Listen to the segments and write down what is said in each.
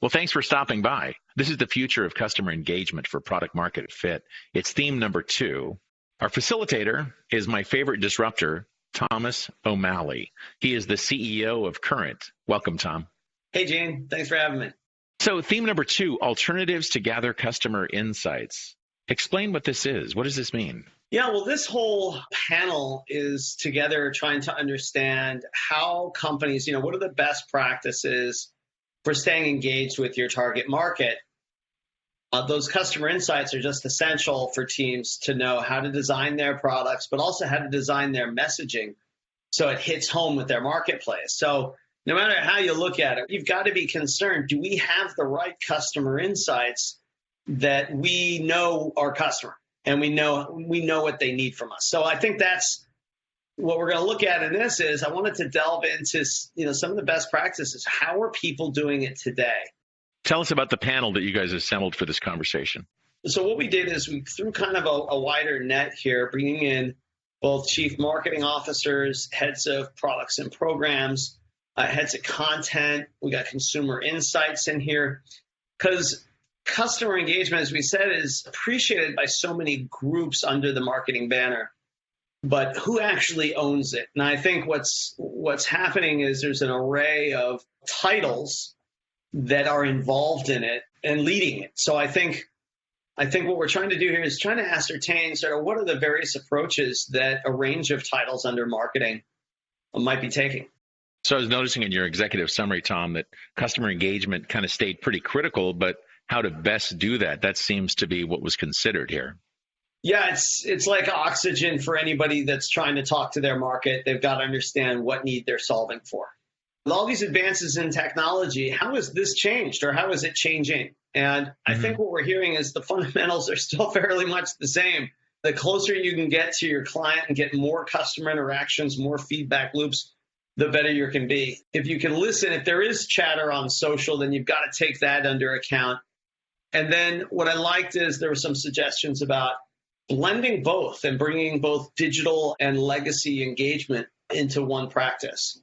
Well, thanks for stopping by. This is the future of customer engagement for product market fit. It's theme number 2. Our facilitator is my favorite disruptor, Thomas O'Malley. He is the CEO of Currnt. Welcome, Tom. Hey, Gene. Thanks for having me. So theme number 2, alternatives to gather customer insights. Explain what this is. What does this mean? Yeah, well, this whole panel is together trying to understand how companies, what are the best practices for staying engaged with your target market. Those customer insights are just essential for teams to know how to design their products, but also how to design their messaging so it hits home with their marketplace. So no matter how you look at it, you've got to be concerned, do we have the right customer insights that we know our customer and we know what they need from us? So I think that's what we're going to look at in this is I wanted to delve into some of the best practices. How are people doing it today? Tell us about the panel that you guys assembled for this conversation. So what we did is we threw kind of a wider net here, bringing in both chief marketing officers, heads of products and programs, heads of content. We got consumer insights in here because customer engagement, as we said, is appreciated by so many groups under the marketing banner. But who actually owns it? And I think what's happening is there's an array of titles that are involved in it and leading it. So I think what we're trying to do here is trying to ascertain sort of what are the various approaches that a range of titles under marketing might be taking. So I was noticing in your executive summary, Tom, that customer engagement kind of stayed pretty critical, but how to best do that seems to be what was considered here. Yeah, it's like oxygen for anybody that's trying to talk to their market. They've got to understand what need they're solving for. With all these advances in technology, how has this changed or how is it changing? And I think what we're hearing is the fundamentals are still fairly much the same. The closer you can get to your client and get more customer interactions, more feedback loops, the better you can be. If you can listen, if there is chatter on social, then you've got to take that under account. And then what I liked is there were some suggestions about blending both and bringing both digital and legacy engagement into one practice.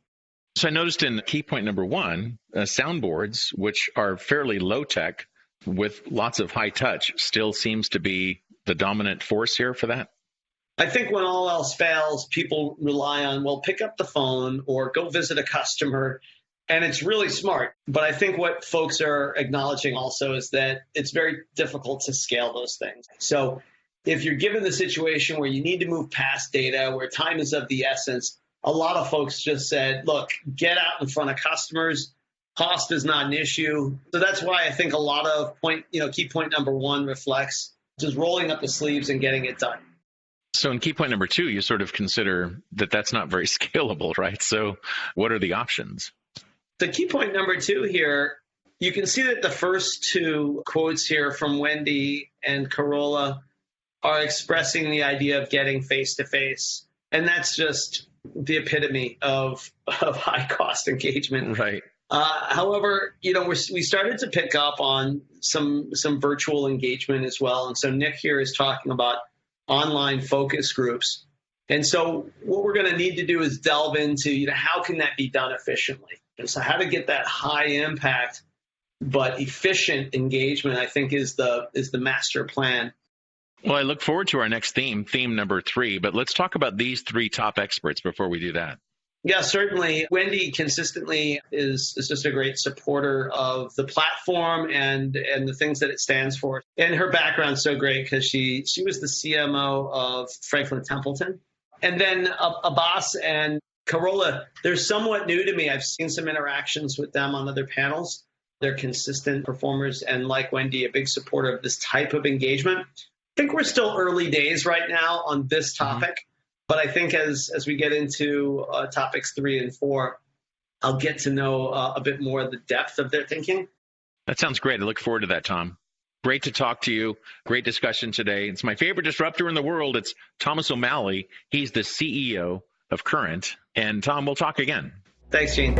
So I noticed in key point number 1, soundboards, which are fairly low tech with lots of high touch, still seems to be the dominant force here for that. I think when all else fails, people rely on, pick up the phone or go visit a customer. And it's really smart. But I think what folks are acknowledging also is that it's very difficult to scale those things. So if you're given the situation where you need to move past data, where time is of the essence, a lot of folks just said, look, get out in front of customers. Cost is not an issue. So that's why I think a lot of key point number 1 reflects just rolling up the sleeves and getting it done. So in key point number 2, you sort of consider that that's not very scalable, right? So what are the options? The key point number 2 here, you can see that the first 2 quotes here from Wendy and Carola are expressing the idea of getting face-to-face. And that's just the epitome of high cost engagement. Right. However, we started to pick up on some virtual engagement as well. And so Nick here is talking about online focus groups. And so what we're going to need to do is delve into, how can that be done efficiently? And so how to get that high impact but efficient engagement, I think is the master plan. Well, I look forward to our next theme number 3, but let's talk about these 3 top experts before we do that. Yeah, certainly. Wendy consistently is just a great supporter of the platform and the things that it stands for. And her background's so great because she was the CMO of Franklin Templeton. And then Abbas and Carola, they're somewhat new to me. I've seen some interactions with them on other panels. They're consistent performers and, like Wendy, a big supporter of this type of engagement. I think we're still early days right now on this topic, but I think as we get into topics 3 and 4, I'll get to know a bit more of the depth of their thinking. That sounds great. I look forward to that, Tom. Great to talk to you. Great discussion today. It's my favorite disruptor in the world. It's Thomas O'Malley. He's the CEO of Currnt. And Tom, we'll talk again. Thanks, Gene.